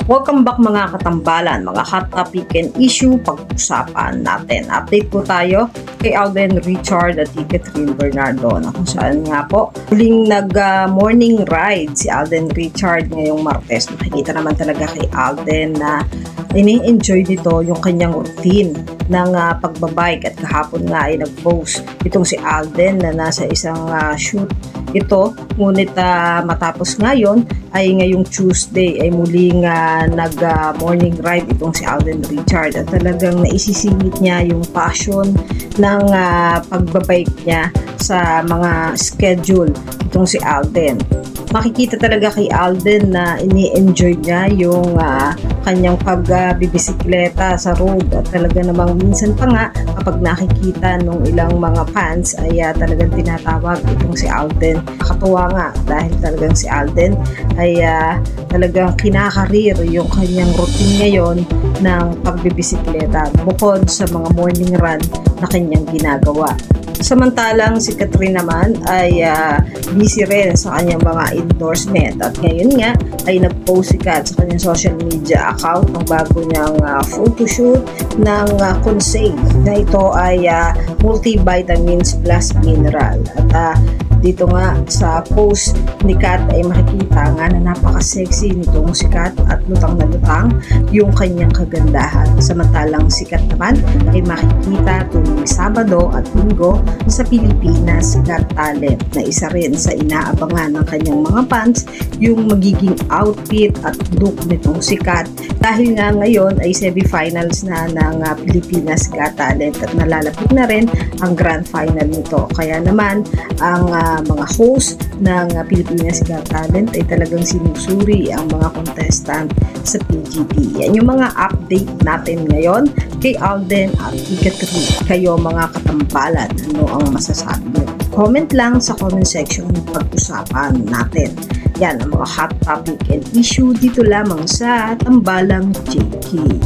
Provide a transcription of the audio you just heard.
Welcome back mga katambalan, mga hot topic and issue pag-usapan natin. Update po tayo kay Alden Richard at Catherine Bernardo na kung saan nga po huling nag-morning ride si Alden Richard ngayong Martes. Makikita naman talaga kay Alden na ini-enjoy dito yung kanyang routine ng pagbabike at kahapon nga ay nag-post itong si Alden na nasa isang shoot ito, ngunit matapos ngayon ay ngayong Tuesday ay muling nag-morning ride itong si Alden Richard at talagang naisisingit niya yung passion ng pagbabike niya sa mga schedule itong si Alden. Makikita talaga kay Alden na ini-enjoy niya yung kanyang pagbibisikleta sa road at talaga namang minsan pa nga kapag nakikita nung ilang mga fans ay talagang tinatawag itong si Alden. Nakakatuwa nga dahil talagang si Alden ay talagang kinakarir yung kanyang routine ngayon ng pagbibisikleta bukod sa mga morning run na kanyang ginagawa. Samantalang si Catherine naman ay busy rin sa kanyang mga endorsement at ngayon nga ay nag-post si Kat sa kanyang social media account ng bago niyang photoshoot ng Conseil na ito ay multivitamins plus mineral at dito nga sa post ni Kat ay makikita nga na napaka-sexy nitong si Kat at lutang na lutang yung kanyang kagandahan. Samantalang si Kat naman ay makikita tuwing Sabado at Linggo sa Pilipinas Got Talent na isa rin sa inaabangan ng kanyang mga fans yung magiging outfit at look nitong si Kat dahil nga ngayon ay semi-finals na ng Pilipinas Got Talent at nalalapit na rin ang grand final nito. Kaya naman ang mga host ng Pilipinas Got Talent ay talagang sinusuri ang mga contestant sa PGT. Yan yung mga update natin ngayon kay Alden at Catherine. Kayo mga katambalan, ano ang masasabi nyo? Comment lang sa comment section pag-usapan natin. Yan ang mga hot topic and issue dito lamang sa Tambalang JK.